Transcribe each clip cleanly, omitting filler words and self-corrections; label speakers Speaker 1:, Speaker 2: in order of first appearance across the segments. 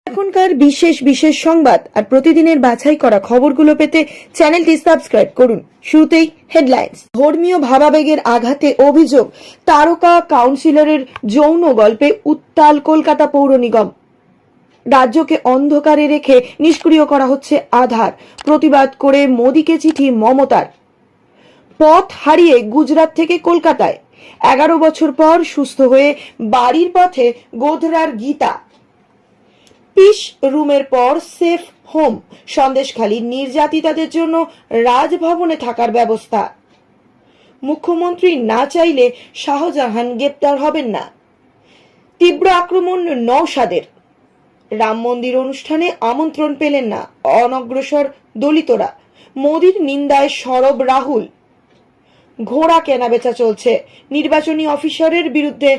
Speaker 1: এখনকার বিশেষ বিশেষ সংবাদ আর প্রতিদিনের বাছাই করা খবরগুলো পেতে চ্যানেলটি সাবস্ক্রাইব করুন। শুরুতেই হেডলাইন্স। ধর্মীয় ভাবাবেগের আঘাতে অভিযোগ, তারকা কাউন্সিলরের যৌন গল্পে উত্তাল কলকাতা পৌর নিগম। রাজ্যকে অন্ধকারে রেখে নিষ্ক্রিয় করা হচ্ছে আধার, প্রতিবাদ করে মোদীকে চিঠি মমতার। পথ হারিয়ে গুজরাট থেকে কলকাতায় 11 বছর পর সুস্থ হয়ে বাড়ির পথে গোধরার গীতা। পিস রুমের পর সেফ হোম, সন্দেশখালী নির্যাতিতাদের জন্য রাজভবনে থাকার ব্যবস্থা। মুখ্যমন্ত্রী না চাইলে শাহজাহান গ্রেপ্তার হবেন না। তীব্র আক্রমণ নওশাদের। রাম মন্দির অনুষ্ঠানে আমন্ত্রণ পেলেন না অনগ্রসর দলিতরা। মোদীর নিন্দায় সরব রাহুল। ঘোড়া কেনাবেচা চলছে, নির্বাচনী অফিসারের বিরুদ্ধে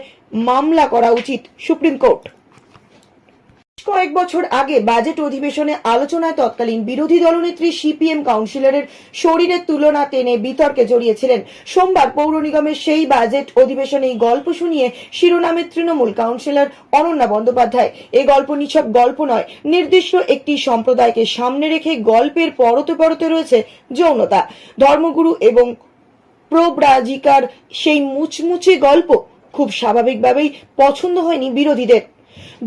Speaker 1: মামলা করা উচিত সুপ্রিম কোর্ট। কয়েক বছর আগে বাজেট অধিবেশনে আলোচনায় তৎকালীন বিরোধী দলনেত্রী সিপিএম কাউন্সিলরের শরীরের তুলনা টেনে বিতর্কে জড়িয়েছিলেন। সোমবার পৌর নিগমের সেই বাজেট অধিবেশনে এই গল্প শুনিয়ে শিরোনামে তৃণমূল কাউন্সিলর অনন্যা বন্দ্যোপাধ্যায়। এই গল্প নিছক গল্প নয়, নির্দিষ্ট একটি সম্প্রদায়কে সামনে রেখে গল্পের পরতে পরতে রয়েছে যৌনতা। ধর্মগুরু এবং প্রব্রাজিকার সেই মুচমুচে গল্প খুব স্বাভাবিকভাবেই পছন্দ হয়নি বিরোধীদের।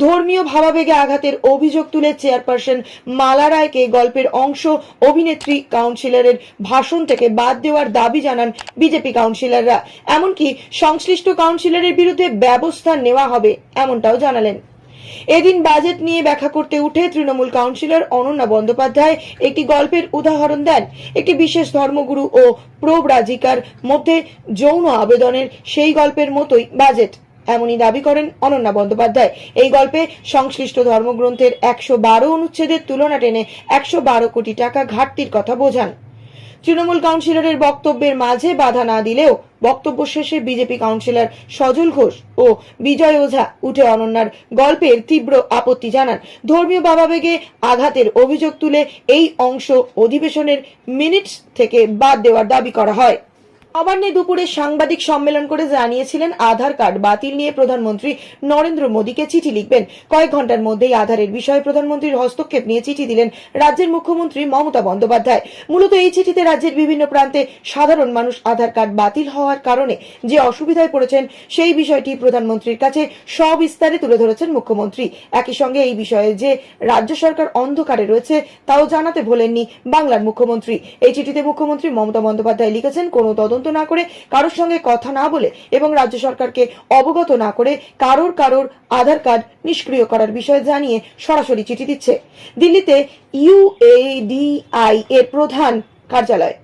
Speaker 1: ধর্মীয় ভাবাবেগে আঘাতের অভিযোগ তুলে চেয়ারপারসন মালা রায়কে গল্পের অংশ অভিনেত্রী কাউন্সিলরের ভাষণ থেকে বাদ দেওয়ার দাবি জানান বিজেপি কাউন্সিলররা। এমনকি সংশ্লিষ্ট কাউন্সিলরের বিরুদ্ধে ব্যবস্থা নেওয়া হবে এমনটাও জানালেন। এদিন বাজেট নিয়ে ব্যাখ্যা করতে উঠে তৃণমূল কাউন্সিলর অনন্যা বন্দ্যোপাধ্যায় একটি গল্পের উদাহরণ দেন। একটি বিশেষ ধর্মগুরু ও প্রব্রাজিকার মধ্যে যৌন আবেদনের সেই গল্পের মতোই বাজেট, এমনই দাবি করেন অনন্যা বন্দ্যোপাধ্যায়। এই গল্পে সংশ্লিষ্ট ধর্মগ্রন্থের 112 অনুচ্ছেদের তুলনা টেনে 112 কোটি টাকা ঘাটতির কথা বোঝান। তৃণমূল কাউন্সিলরের বক্তব্যের মাঝে বাধা না দিলেও বক্তব্য শেষে বিজেপি কাউন্সিলর সজল ঘোষ ও বিজয় ওঝা উঠে অনন্যার গল্পের তীব্র আপত্তি জানান। ধর্মীয় ভাবাবেগে আঘাতের অভিযোগ তুলে এই অংশ অধিবেশনের মিনিটস থেকে বাদ দেওয়ার দাবি করা হয়। নবান্নে দুপুরে সাংবাদিক সম্মেলন করে জানিয়েছিলেন আধার কার্ড বাতিল নিয়ে প্রধানমন্ত্রী নরেন্দ্র মোদীকে চিঠি লিখবেন। কয়েক ঘন্টার মধ্যেই আধারের বিষয়ে প্রধানমন্ত্রীর হস্তক্ষেপ নিয়ে চিঠি দিলেন রাজ্যের মুখ্যমন্ত্রী মমতা বন্দ্যোপাধ্যায়। মূলত এই চিঠিতে রাজ্যের বিভিন্ন প্রান্তে সাধারণ মানুষ আধার কার্ড বাতিল হওয়ার কারণে যে অসুবিধায় পড়েছেন সেই বিষয়টি প্রধানমন্ত্রীর কাছে সবিস্তারে তুলে ধরেছেন মুখ্যমন্ত্রী। একই সঙ্গে এই বিষয়ে যে রাজ্য সরকার অন্ধকারে রয়েছে তাও জানাতে ভোলেননি বাংলার মুখ্যমন্ত্রী। এই চিঠিতে মুখ্যমন্ত্রী মমতা বন্দ্যোপাধ্যায় লিখেছেন, কোনো তদন্ত না করে, কারোর সঙ্গে কথা না বলে এবং রাজ্য সরকারকে অবগত না করে কারোর আধার কার্ড নিষ্ক্রিয় করার বিষয়ে জানিয়ে সরাসরি চিঠি দিচ্ছে দিল্লিতে ইউএডিআই এর প্রধান কার্যালয়।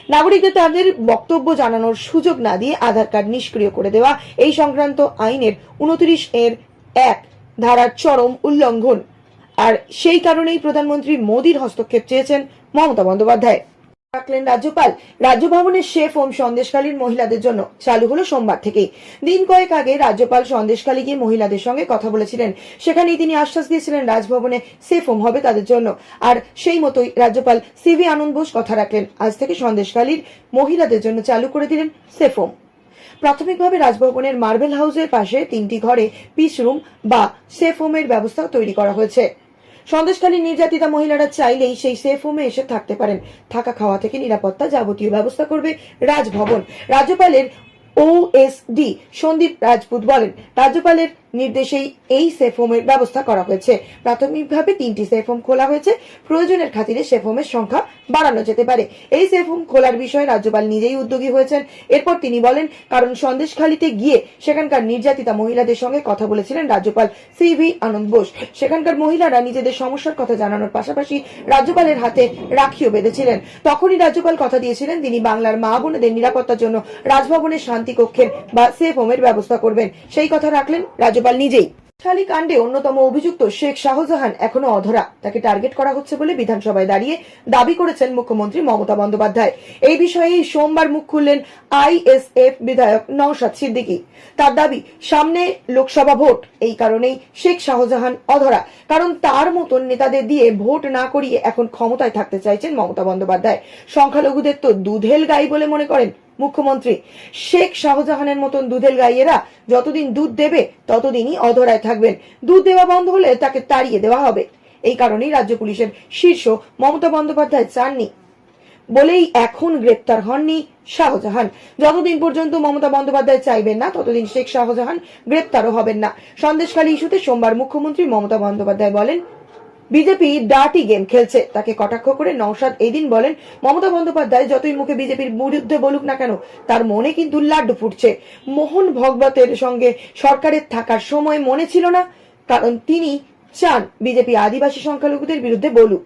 Speaker 1: নাগরিকদের তাদের বক্তব্য জানানোর সুযোগ না দিয়ে আধার কার্ড নিষ্ক্রিয় করে দেওয়া এই সংক্রান্ত আইনের 29(1) ধারার চরম উল্লঙ্ঘন। আর সেই কারণেই প্রধানমন্ত্রী মোদীর হস্তক্ষেপ চেয়েছেন মমতা বন্দ্যোপাধ্যায়। রাখলেন রাজ্যপাল। রাজ্যভবনের সেফ হোম সন্দেশখালীর মহিলাদের জন্য চালু হলো সোমবার থেকেই। দিন কয়েক আগে রাজ্যপাল সন্দেশখালী গিয়ে মহিলাদের সঙ্গে কথা বলেছিলেন। সেখানেই তিনি আশ্বাস দিয়েছিলেন রাজভবনে সেফ হোম হবে তাদের জন্য। আর সেই মতোই রাজ্যপাল সিভি আনন্দ বোস কথা রাখলেন। আজ থেকে সন্দেশখালীর মহিলাদের জন্য চালু করে দিলেন সেফ হোম। প্রাথমিকভাবে রাজভবনের মার্বেল হাউসের পাশে 3টি ঘরে পিস রুম বা সেফ হোমের ব্যবস্থা তৈরি করা হয়েছে। সন্দেশখালী নির্যাতিতা মহিলারা চাইলেই সেই সেফ হোমে এসে থাকতে পারেন। থাকা খাওয়া থেকে নিরাপত্তা যাবতীয় ব্যবস্থা করবে রাজভবন। রাজ্যপালের ওএসডি সন্দীপ রাজপুত বলেন, রাজ্যপালের নির্দেশেই এই সেফ হোমের ব্যবস্থা করা হয়েছে। প্রাথমিকভাবে 3টি সেফ হোম খোলা হয়েছে। প্রয়োজনের খাতিরে সেফ হোমের সংখ্যা বাড়ানো যেতে পারে। এই সেফ হোম খোলার বিষয়ে রাজ্যপাল নিজেই উদ্যোগী হয়েছেন। এরপর তিনি বলেন, কারণ সন্দেশখালীতে গিয়ে সেখানকার নির্যাতিতা মহিলাদের সঙ্গে কথা বলেছিলেন রাজ্যপাল সিভি আনন্দ বোস। সেখানকার মহিলারা নিজেদের সমস্যার কথা জানানোর পাশাপাশি রাজ্যপালের হাতে রাখিও বেঁধেছিলেন। তখনই রাজ্যপাল কথা দিয়েছিলেন তিনি বাংলার মা বোনেদের নিরাপত্তার জন্য রাজভবনের শান্তি কক্ষের বা সেফ হোমের ব্যবস্থা করবেন। সেই কথা রাখলেন রাজ্যপাল নিজেই। খালি কাণ্ডে অন্যতম অভিযুক্ত শেখ শাহজাহান এখনো অধরা। তাকে টার্গেট করা হচ্ছে বলে বিধানসভায় দাঁড়িয়ে দাবি করেছেন মুখ্যমন্ত্রী মমতা বন্দ্যোপাধ্যায়। এই বিষয়ে সোমবার মুখ খুললেন আইএসএফ বিধায়ক নওশাদ সিদ্দিকী। তার দাবি, সামনে লোকসভা ভোট, এই কারণেই শেখ শাহজাহান অধরা। কারণ তার মতন নেতাদের দিয়ে ভোট না করিয়ে এখন ক্ষমতায় থাকতে চাইছেন মমতা বন্দ্যোপাধ্যায়। সংখ্যালঘুদের তো দুধেল গাই বলে মনে করেন মুখ্যমন্ত্রী। শেখ শাহজাহানের মতন দুধের গাইয়েরা যতদিন দুধ দেবে ততদিনই অধরায় থাকবেন। দুধ দেওয়া বন্ধ হলে তাকে তাড়িয়ে দেওয়া হবে। এই কারণেই রাজ্য পুলিশের শীর্ষ মমতা বন্দ্যোপাধ্যায় চাননি বলেই এখন গ্রেপ্তার হননি শাহজাহান। যতদিন পর্যন্ত মমতা বন্দ্যোপাধ্যায় চাইবেন না ততদিন শেখ শাহজাহান গ্রেপ্তারও হবেন না। সন্দেশখালী ইস্যুতে সোমবার মুখ্যমন্ত্রী মমতা বন্দ্যোপাধ্যায় বলেন, বিজেপি ডার্টি গেম খেলছে। তাকে কটাক্ষ করে নওশাদ এদিন বলেন, মমতা বন্দ্যোপাধ্যায় যতই মুখে বিজেপির বিরুদ্ধে বলুক না কেন, তার মনে কিন্তু লাড্ডু ফুটছে। মোহন ভগবতের সঙ্গে সরকারের থাকার সময় মনে ছিল না, কারণ তিনি চান বিজেপি আদিবাসী সংখ্যালঘুদের বিরুদ্ধে বলুক,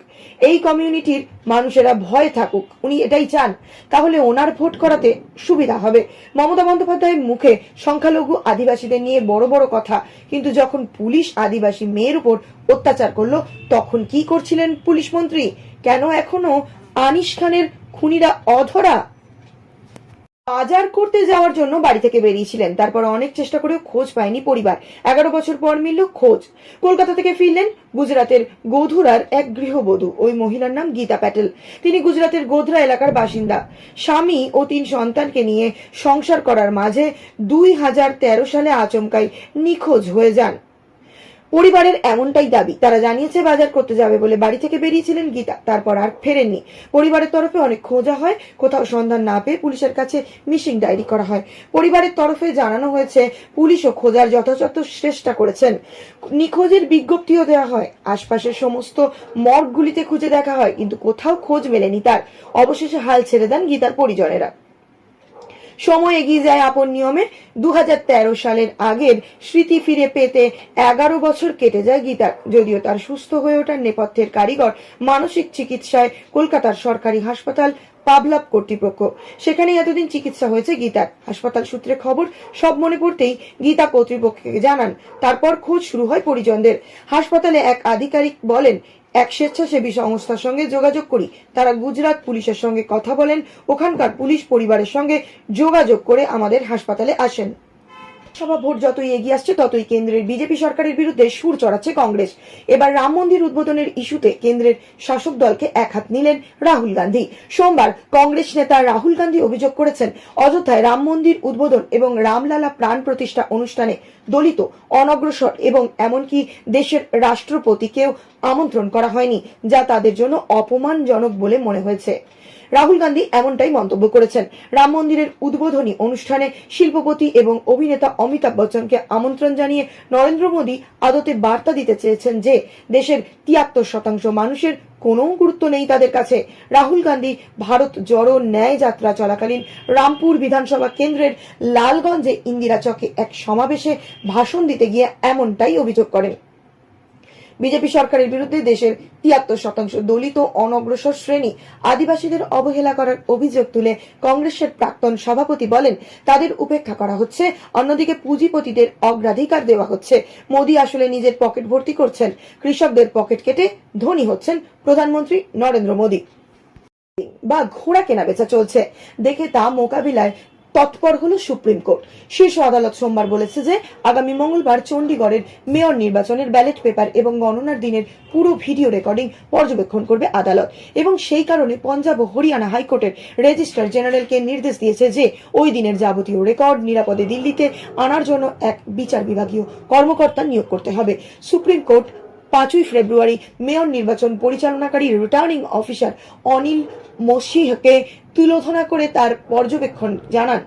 Speaker 1: এই কমিউনিটির মানুষেরা ভয়ে থাকুক। উনি এটাই চান, তাহলে ওনার ভোট করাতে সুবিধা হবে। মমতা বন্দ্যোপাধ্যায়ের মুখে সংখ্যালঘু আদিবাসীদের নিয়ে বড় বড় কথা, কিন্তু যখন পুলিশ আদিবাসী মেয়ের উপর অত্যাচার করলো তখন কি করছিলেন পুলিশ মন্ত্রী? কেন এখনো আনিস খানের খুনিরা অধরা? বাজার করতে যাওয়ার জন্য বাড়ি থেকে বেরিয়েছিলেন, তারপর অনেক চেষ্টা করেও খোঁজ পায়নি পরিবার। 11 বছর পর মিলল খোঁজ। কলকাতা থেকে ফিরলেন গুজরাটের গোধুরার এক গৃহবধূ। ওই মহিলার নাম গীতা প্যাটেল। তিনি গুজরাটের গোধরা এলাকার বাসিন্দা। স্বামী ও 3 সন্তানকে নিয়ে সংসার করার মাঝে 2013 সালে আচমকাই নিখোঁজ হয়ে যান। পরিবারের এমনটাই দাবি। তারা জানিয়েছে বাজার করতে যাবে বলে বাড়ি থেকে বেরিয়েছিলেন গীতা, তারপর আর ফেরেননি। পরিবারের তরফে অনেক খোঁজা হয়, কোথাও সন্ধান না পেয়ে পুলিশের কাছে মিসিং ডায়েরি করা হয়। পরিবারের তরফে জানানো হয়েছে পুলিশও খোঁজার যথাযথ চেষ্টা করেছেন। নিখোঁজের বিজ্ঞপ্তিও দেওয়া হয়, আশপাশের সমস্ত মর্গগুলিতে খুঁজে দেখা হয়, কিন্তু কোথাও খোঁজ মেলেনি তার। অবশেষে হাল ছেড়ে দেন গীতার পরিজনেরা। সময় এগিয়ে যায় আপন নিয়মে। 2013 সালের আগের স্মৃতি ফিরে পেতে 11 বছর কেটে যায় গীতার। যদিও তার সুস্থ হয়ে ওঠার নেপথ্যের কারিগর মানসিক চিকিৎসায় কলকাতার সরকারি হাসপাতাল পাভলভ কর্তৃপক্ষ। সেখানেই এতদিন চিকিৎসা হয়েছে গীতার। হাসপাতাল সূত্রে খবর, সব মনে পড়তেই গীতা কর্তৃপক্ষকে জানান। তারপর খোঁজ শুরু হয় পরিজনদের। হাসপাতালে এক আধিকারিক বলেন, এক স্বেচ্ছাসেবী সংস্থার সঙ্গে যোগাযোগ করি। তারা গুজরাট পুলিশের সঙ্গে কথা বলেন। ওখানকার পুলিশ পরিবারের সঙ্গে যোগাযোগ করে আমাদের হাসপাতালে আসেন। সভা ভোট যতই এগিয়ে আসছে ততই কেন্দ্রের বিজেপি সরকারের বিরুদ্ধে সুর চড়াচ্ছে কংগ্রেস। এবার রাম মন্দির উদ্বোধনের ইস্যুতে কেন্দ্রের শাসক দলকে একহাত নিলেন রাহুল গান্ধী। সোমবার কংগ্রেস নেতা রাহুল গান্ধী অভিযোগ করেছেন, অযোধ্যায় রাম মন্দির উদ্বোধন এবং রামলালা প্রাণ প্রতিষ্ঠা অনুষ্ঠানে দলিত, অনগ্রসর এবং এমনকি দেশের রাষ্ট্রপতিকেও আমন্ত্রণ করা হয়নি, যা তাদের জন্য অপমানজনক বলে মনে হয়েছে। রাহুল গান্ধী এমনটাই মন্তব্য করেছেন। রাম মন্দিরের উদ্বোধনী অনুষ্ঠানে শিল্পপতি এবং অভিনেতা অমিতাভ বচ্চনকে আমন্ত্রণ জানিয়ে নরেন্দ্র মোদী আদতে বার্তা দিতে চেয়েছেন যে দেশের 73% মানুষের কোনো গুরুত্ব নেই তাদের কাছে। রাহুল গান্ধী ভারত জড়ো ন্যায় যাত্রা চলাকালীন রামপুর বিধানসভা কেন্দ্রের লালগঞ্জে ইন্দিরা চকে এক সমাবেশে ভাষণ দিতে গিয়ে এমনটাই অভিযোগ করেন। বিজেপি সরকারের বিরুদ্ধে দেশের 73% দলিত, অনগ্রসর শ্রেণী আদিবাসীদের অবহেলা করার অভিযোগ তুলে কংগ্রেসের প্রাক্তন সভাপতি বলেন, তাদের উপেক্ষা করা হচ্ছে, অন্যদিকে পুঁজিপতিদের অগ্রাধিকার দেওয়া হচ্ছে। মোদী আসলে নিজের পকেট ভর্তি করছেন, কৃষকদের পকেট কেটে ধনী হচ্ছেন প্রধানমন্ত্রী নরেন্দ্র মোদী। বা ঘোড়া কেনাবেচা চলছে, দেখে তা মোকাবিলায় তৎপর হল সুপ্রিম কোর্ট। শীর্ষ আদালত সোমবার বলেছে যে আগামী মঙ্গলবার চণ্ডীগড়ের মেয়র নির্বাচনের ব্যালট পেপার এবং গণনার দিনের পুরো ভিডিও রেকর্ডিং পর্যবেক্ষণ করবে আদালত, এবং সেই কারণে পঞ্জাব ও হরিয়ানা হাইকোর্টের রেজিস্ট্রার জেনারেলকে নির্দেশ দিয়েছে যে ওই দিনের যাবতীয় রেকর্ড নিরাপদে দিল্লিতে আনার জন্য এক বিচার বিভাগীয় কর্মকর্তা নিয়োগ করতে হবে। সুপ্রিম কোর্ট 5 ফেব্রুয়ারি মেয়র নির্বাচন পরিচালনাকারী রিটার্নিং অফিসার অনিল মসিহকে তুলোধনা করে তার পর্যবেক্ষণ জানান।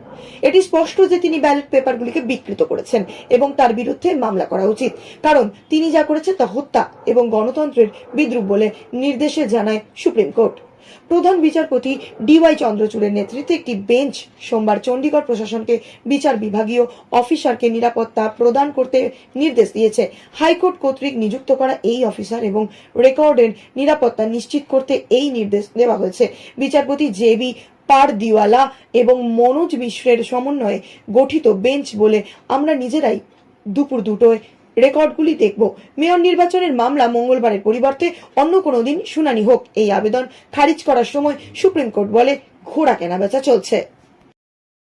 Speaker 1: এটি স্পষ্ট যে তিনি ব্যালট পেপারগুলিকে বিকৃত করেছেন এবং তার বিরুদ্ধে মামলা করা উচিত, কারণ তিনি যা করেছেন তা হত্যা এবং গণতন্ত্রের বিদ্রুপ বলে নির্দেশে জানায় সুপ্রিম কোর্ট। প্রধান বিচারপতি ডিওয়াই চন্দ্রচূড়ের নেতৃত্বে একটি বেঞ্চ সোমবার চণ্ডীগড় প্রশাসনকে বিচার বিভাগীয় অফিসারকে নিরাপত্তা প্রদান করতে নির্দেশ দিয়েছে। হাইকোর্ট কর্তৃক নিযুক্ত করা এই অফিসার এবং রেকর্ডের নিরাপত্তা নিশ্চিত করতে এই নির্দেশ দেওয়া হয়েছে। বিচারপতি জেবি পারদিওয়ালা এবং মনোজ মিশ্রের সমন্বয়ে গঠিত বেঞ্চ বলে, আমরা নিজেরাই দুপুর 2টায় রেকর্ডগুলি দেখব। মেয়র নির্বাচনের মামলা মঙ্গলবারের পরিবর্তে অন্য কোনো দিন শুনানি হোক, এই আবেদন খারিজ করার সময় সুপ্রিম কোর্ট বলে ঘোড়া কেনাবেচা চলছে।